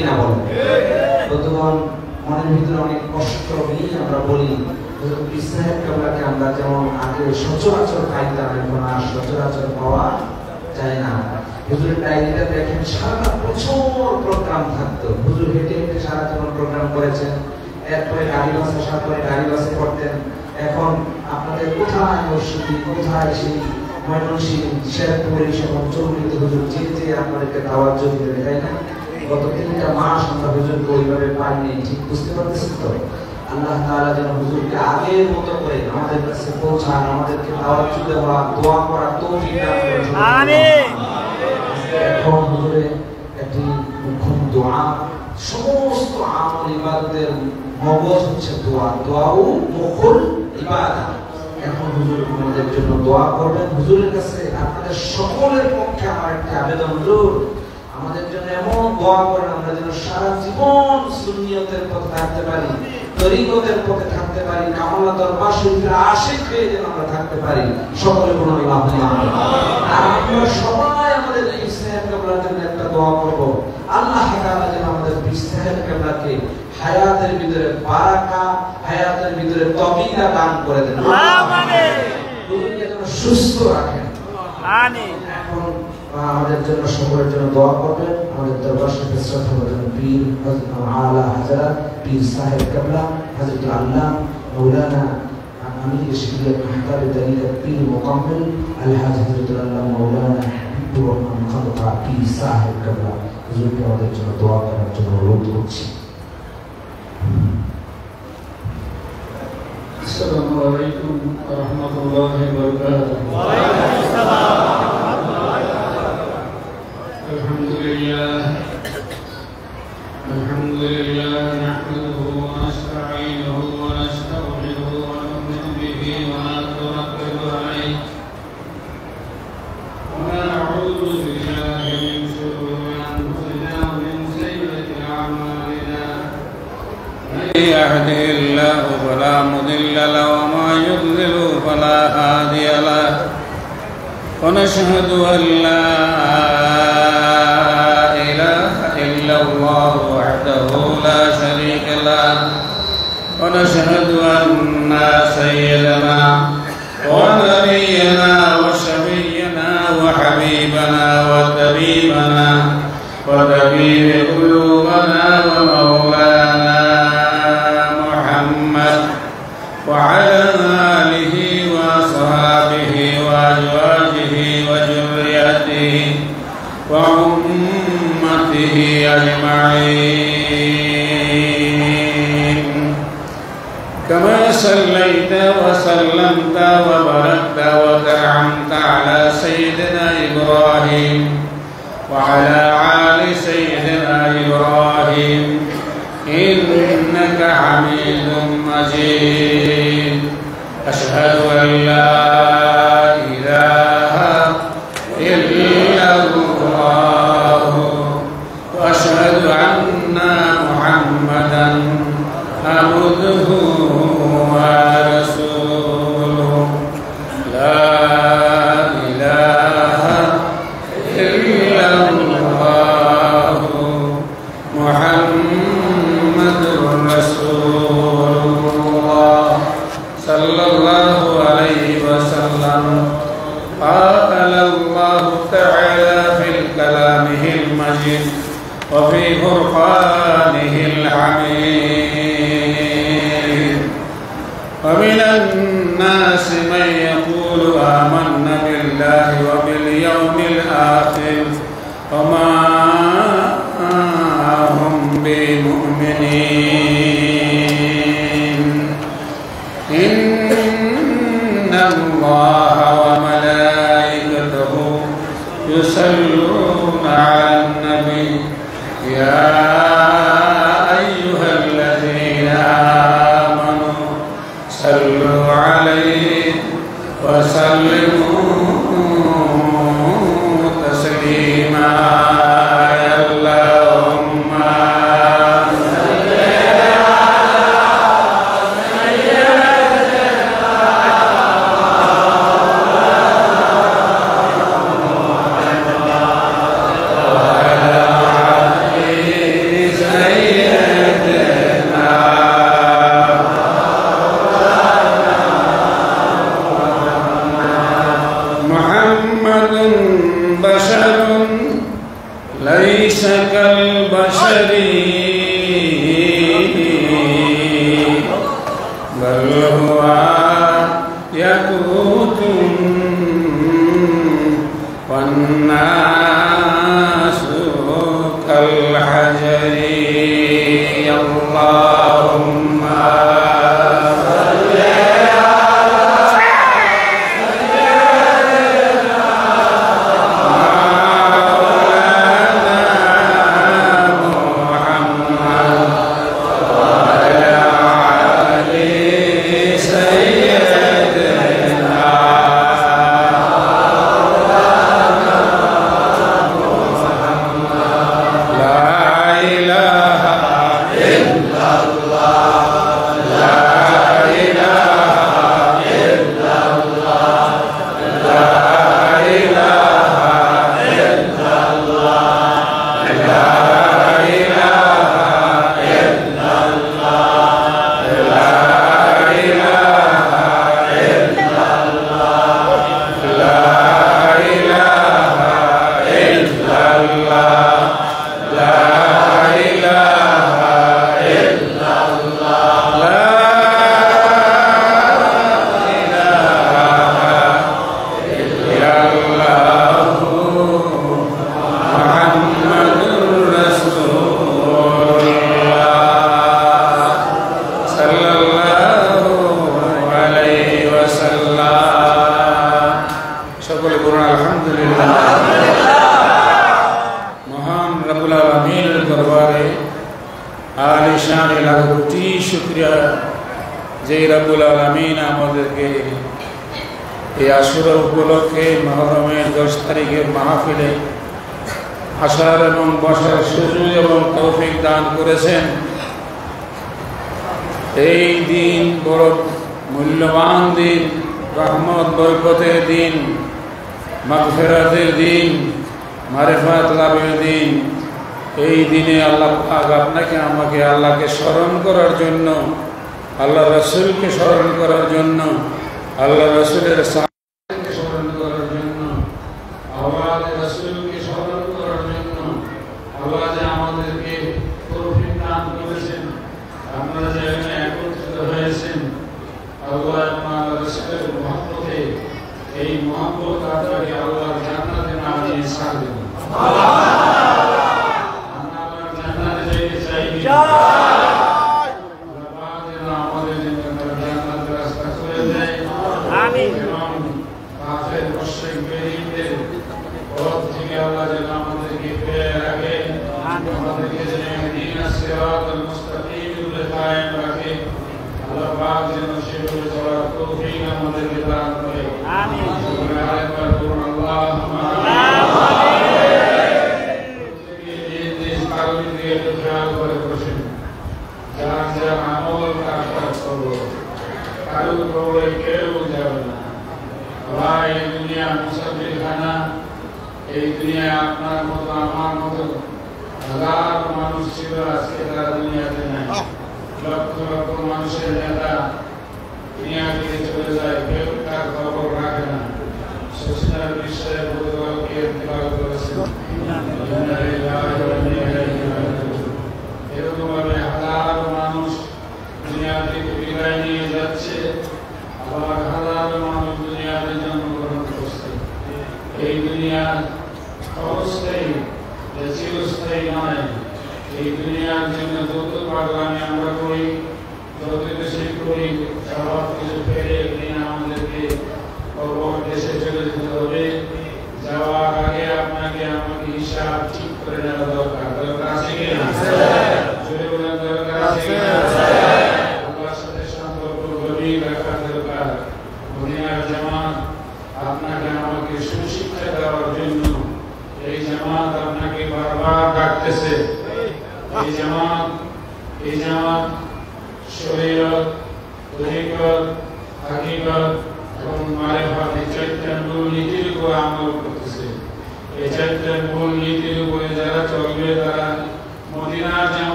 কিনা বলেন? বন্ধুগণ, মনের ভিতরে অনেক কষ্ট নিয়ে আমরা বলি পীর সাহেব কেবলাকে আমরা যেমন আগে সচরাচর পাইতাম, এখন আর সচরাচর পাওয়া যায় না। হুজুরের ডায়েরিটা দেখেন, সারা বছর প্রোগ্রাম থাকতো। হুজুর হেঁটে হেঁটে সারা জীবন প্রোগ্রাম করেছেন, এরপরে গাড়ি বাসে আসার পরে গাড়ি বাসে করতেন। এখন আপনাদের কোথায় মসজিদ, কোথায় সেই ময়মনসিংহ, শেরপুর, এই সব অঞ্চলগুলিতে হুজুর যে যে আপনাদেরকে দাওয়াত দিতে তাই না? গত 3টা মাস আমরা হুজুরকে ওইভাবে পাইনি, ঠিক বুঝতে পারতেছেন তো? আল্লাহ তাআলা যেন হুজুরকে আগের মতো করে আমাদের কাছে পৌঁছান, আমাদেরকে দাওয়াত দেওয়া, দোয়া করা তৌফিক দান করেন। আমিন। এখন হুজুরে একটি মুখ্য দোয়া, সমস্ত আমল ইবাদতের মগজ হচ্ছে দোয়া, দোয়াও মুখুল ইবাদত। এখন হুজুর আমাদের জন্য দোয়া করবেন। হুজুরের কাছে আপনাদের সকলের পক্ষে আমার একটি আবেদন, হুজুর আমাদের জন্য এমন দোয়া করেন আমরা যেন সারা জীবন সুন্নিয়তের পথে থাকতে পারি, তরিকতের পথে থাকতে পারি, কামাল্লাহ দরবার শরীফের আশিক হয়ে যেন আমরা থাকতে পারি। সকলে বলুন আল্লাহুম্মা আমিন। আর আমরা সবাই আমাদের পীর সাহেব কেবলার জন্য একটা দোয়া করব, আল্লাহ তাআলা যেন আমাদের পীর সাহেব কেবলাকে হায়াতের ভিতরে বারাকা, হায়াতের ভিতরে তকিয়া দান করে দেন। আমিন। দুনিয়া যেন সুস্থ রাখেন। আমিন। এখন আমাদের জন্য সকলের জন্য দোয়া করবেন। আমাদের দরবার শরীফের শ্রদ্ধাভাজন পীর হযরত আলা হযরত পীর সাহেব কেবলা হযরত আল্লাহ মাওলানা আমির শরীয়ত মাহতাব তরিকত পীর মুকাম্মিল আলহাজ হযরত আল্লাহ মাওলানা হাবিবুর রহমান খানকা পীর সাহেব কেবলা হুজুরকে আমাদের জন্য দোয়া করার জন্য অনুরোধ করছি। আসসালামু আলাইকুম ওয়া রাহমাতুল্লাহি ওয়া বারাকাতুহু। ওয়া আলাইকুম আসসালাম। الحمد لله نحمده ونستعينه ونستغفره ونؤمن به ونتوكل عليه ونعوذ بالله من شرور انفسنا ومن سيئات اعمالنا من يهده الله فلا مضل له وما يضلل فلا هادي له ونشهد ان لا الله وحده لا شريك له ونشهد أن سيدنا ونبينا وشفينا وحبيبنا وطبيبنا وطبيب قلوبنا ومولانا محمد وعلى آله وصحبه وأزواجه وذريته وأمته أجمعين كما صليت وسلمت وباركت وأنعمت على سيدنا إبراهيم وعلى آل سيدنا إبراهيم إنك حميد مجيد أشهد أن لا إله إلا الله وأشهد أن محمدا عبده ورسوله لا إله إلا الله محمد رسول الله صلى الله عليه وسلم. قال الله تعالى في كلامه المجيد وفي فرقانه الحميد ومن الناس من يقول آمنا بالله وباليوم الآخر وما هم بمؤمنين إن الله وملائكته يصلون على النبي يا أيها الذين آمنوا صلوا عليه وسلموا تسليما. اللهم شريك بل هو يقوت والناس كالحجر اللهم উপলক্ষে মুহররমের 10 তারিখের মাহফিলে আসার এবং বসার সুযোগ এবং তৌফিক দান করেছেন। এই দিন বড় মূল্যবান দিন, রহমত বরকতের দিন, মাগফিরাতের দিন, মারিফাত লাভের দিন। এই দিনে আল্লাহ পাক আপনাকে আমাকে আল্লাহকে স্মরণ করার জন্য, আল্লাহ রাসূলকে স্মরণ করার জন্য, আল্লাহ রাসূলের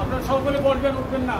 আপনারা সকলে বলবেন, উঠবেন না।